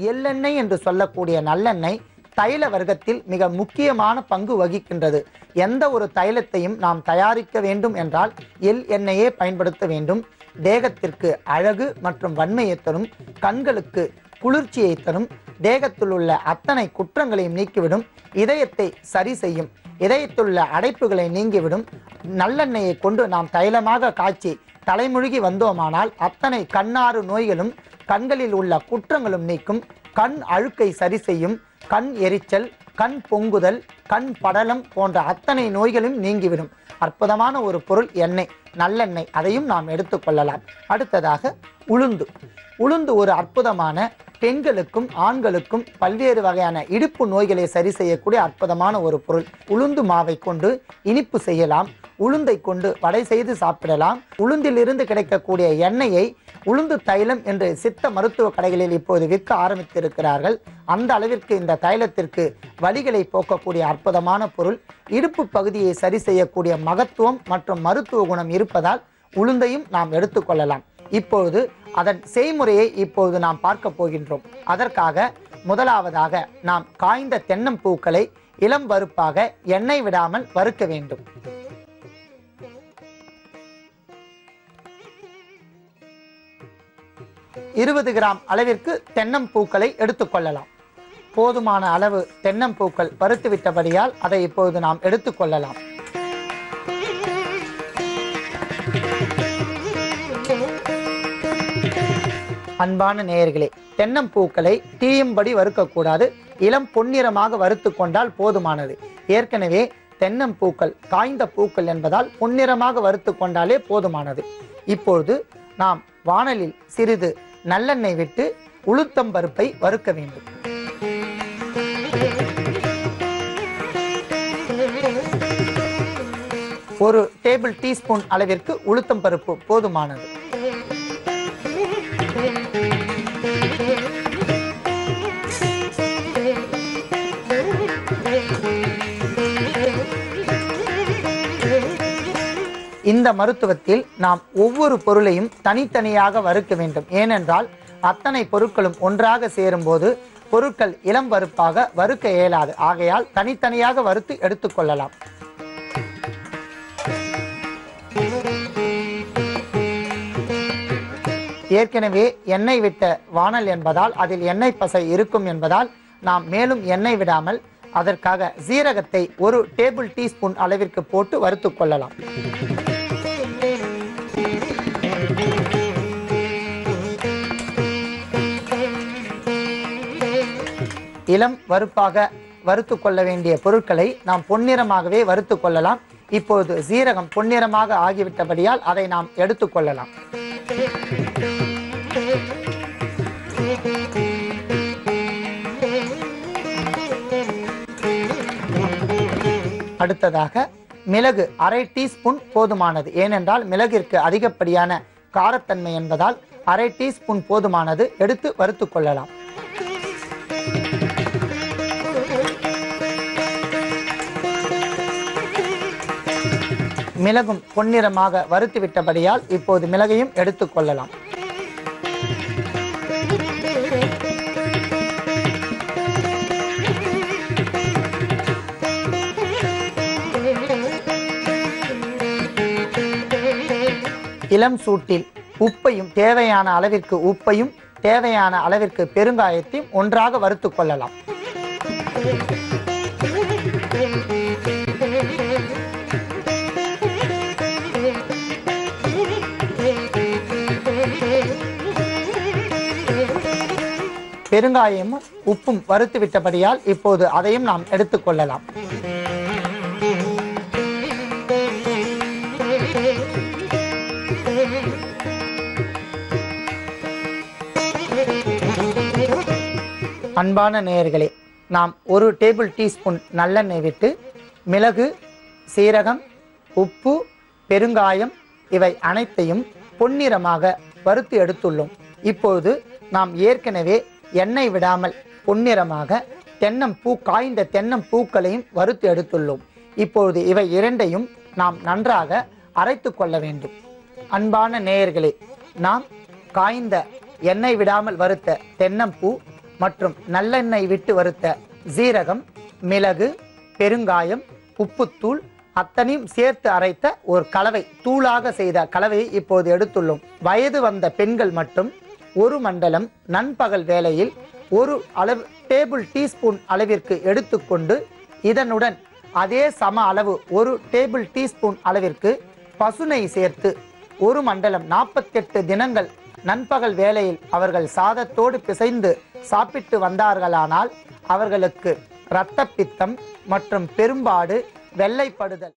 எள்ளெண்ணெய் என்று சொல்லக்கூடிய நல்லெண்ணெய் தைல வர்க்கத்தில் மிக முக்கியமான பங்கு வகிக்கின்றது. எந்த ஒரு தைலத்தையும் நாம் தயாரிக்க வேண்டும் என்றால் எள் எண்ணெயே பயன்படுத்த வேண்டும். தேகத்திற்கு அழகு மற்றும் வன்மையை தரும், கண்களுக்கு குளிர்ச்சியை தரும், தேகத்தில் உள்ள அத்தனை குற்றங்களையும் நீக்கிவிடும், இதயத்தை சரி செய்யும், இதயத்துள்ள அடைப்புகளை நீங்கிவிடும். நல்லெண்ணெயை கொண்டு நாம் தைலமாக காய்ச்சி தலைமுழுகி வந்தோமானால் அத்தனை கண்ணாறு நோய்களும் கண்களில் உள்ள குற்றங்களும் நீக்கும், கண் அழுக்கை சரி செய்யும், கண் எரிச்சல், கண் பொங்குதல், கண் படலம் போன்ற அத்தனை நோய்களும் நீங்கிவிடும். அற்புதமான ஒரு பொருள் எண்ணெய், நல்லெண்ணெய். அதையும் நாம் எடுத்துக்கொள்ளலாம். அடுத்ததாக உளுந்து. உளுந்து ஒரு அற்புதமான பெண்களுக்கும் ஆண்களுக்கும் பல்வேறு வகையான இடுப்பு நோய்களை சரி செய்யக்கூடிய அற்புதமான ஒரு பொருள். உளுந்து மாவை கொண்டு இனிப்பு செய்யலாம், உளுந்தை கொண்டு வடை செய்து சாப்பிடலாம். உளுந்திலிருந்து கிடைக்கக்கூடிய எண்ணெயை உளுந்து தைலம் என்று சித்த மருத்துவ கடைகளில் இப்போது விற்க ஆரம்பித்திருக்கிறார்கள். அந்த அளவிற்கு இந்த தைலத்திற்கு வலிகளை போக்கக்கூடிய அற்புதமான பொருள். இடுப்பு பகுதியை சரி செய்யக்கூடிய மகத்துவம் மற்றும் மருத்துவ குணம் இருப்பதால் உளுந்தையும் நாம் எடுத்துக்கொள்ளலாம். இப்பொழுது அதன் செய்முறையை இப்பொழுது நாம் பார்க்க போகின்றோம். அதற்காக முதலாவதாக நாம் காய்ந்த தென்னம்பூக்களை இளம் வறுப்பாக எண்ணெய் விடாமல் வறுக்க வேண்டும். இருபது கிராம் அளவிற்கு தென்னம்பூக்களை எடுத்துக்கொள்ளலாம். போதுமான அளவு தென்னம்பூக்கள் வறுத்து விட்டபடியால் அதை இப்பொழுது நாம் எடுத்துக்கொள்ளலாம். அன்பான நேயர்களே, தென்னம்பூக்களை தீயும்படி வறுக்கக்கூடாது, இளம் பொன்னிறமாக வறுத்து கொண்டால் போதுமானது. ஏற்கனவே தென்னம்பூக்கள் காய்ந்த பூக்கள் என்பதால் பொன்னிறமாக வறுத்து கொண்டாலே போதுமானது. இப்பொழுது நாம் வாணலில் சிறிது நல்லெண்ணெய் விட்டு உளுத்தம் பருப்பை வறுக்க வேண்டும். ஒரு டேபிள் டீஸ்பூன் அளவிற்கு உளுத்தம் பருப்பு போதுமானது. இந்த மருத்துவத்தில் நாம் ஒவ்வொரு பொருளையும் தனித்தனியாக வறுக்க வேண்டும். ஏனென்றால் அத்தனை பொருட்களும் ஒன்றாக சேரும்போது பொருட்கள் இளம் வறுப்பாக வறுக்க இயலாது. ஆகையால் தனித்தனியாக வறுத்து எடுத்துக்கொள்ளலாம். ஏற்கனவே எண்ணெய் விட்ட வாணல் என்பதால் அதில் எண்ணெய் பசை இருக்கும் என்பதால் நாம் மேலும் எண்ணெய் விடாமல் அதற்காக சீரகத்தை ஒரு டேபிள் டீஸ்பூன் அளவிற்கு போட்டு வறுத்து கொள்ளலாம். இளம் வறுப்பாக வறுத்து கொள்ள வேண்டிய பொருட்களை நாம் பொன்னிறமாகவே வறுத்து கொள்ளலாம். இப்போது சீரகம் பொன்னிறமாக ஆகிவிட்டபடியால் அதை நாம் எடுத்துக்கொள்ளலாம். அடுத்ததாக மிளகு அரை டீஸ்பூன் போதுமானது. ஏனென்றால் மிளகிற்கு அதிகப்படியான காரத்தன்மை என்பதால் அரை டீஸ்பூன் போதுமானது. எடுத்து வறுத்து கொள்ளலாம். மிளகும் பொன்னிறமாக வறுத்து விட்டபடியால் இப்போது மிளகையும் எடுத்துக்கொள்ளலாம். இளம் சூட்டில் உப்பையும் தேவையான அளவிற்கு உப்பையும் தேவையான அளவிற்கு பெருங்காயத்தையும் ஒன்றாக வறுத்து கொள்ளலாம். பெருங்காயமும் உப்பும் வறுத்து விட்டபடியால் இப்போது அதையும் நாம் எடுத்துக்கொள்ளலாம். அன்பான நேயர்களே, நாம் ஒரு டேபிள் டீஸ்பூன் நல்லெண்ணெய் விட்டு மிளகு, சீரகம், உப்பு, பெருங்காயம் இவை அனைத்தையும் பொன்னிறமாக வறுத்து எடுத்துள்ளோம். இப்பொழுது நாம் ஏற்கனவே எண்ணெய் விடாமல் பொன்னிறமாக தென்னம்பூ காய்ந்த தென்னம்பூக்களையும் வறுத்து எடுத்துள்ளோம். இப்பொழுது இவை இரண்டையும் நாம் நன்றாக அரைத்து கொள்ள வேண்டும். அன்பான நேயர்களே, நாம் காய்ந்த எண்ணெய் விடாமல் வறுத்த தென்னம்பூ மற்றும் நல்லெண்ணெய் விட்டு வறுத்த சீரகம், மிளகு, பெருங்காயம், உப்புத்தூள் அத்தனையும் சேர்த்து அரைத்த ஒரு கலவை, தூளாக செய்த கலவையை இப்போது எடுத்துள்ளோம். வயது வந்த பெண்கள் மட்டும் ஒரு மண்டலம் நண்பகல் வேளையில் ஒரு அளவு டேபிள் டீஸ்பூன் அளவிற்கு எடுத்துக்கொண்டு இதனுடன் அதே சம அளவு ஒரு டேபிள் டீஸ்பூன் அளவிற்கு பசுனை சேர்த்து ஒரு மண்டலம் 48 தினங்கள் நண்பகல் வேளையில் அவர்கள் சாதத்தோடு பிசைந்து சாப்பிட்டு வந்தார்களானால் அவர்களுக்கு இரத்த பித்தம் மற்றும் பெரும்பாடு, வெள்ளைப்படுதல்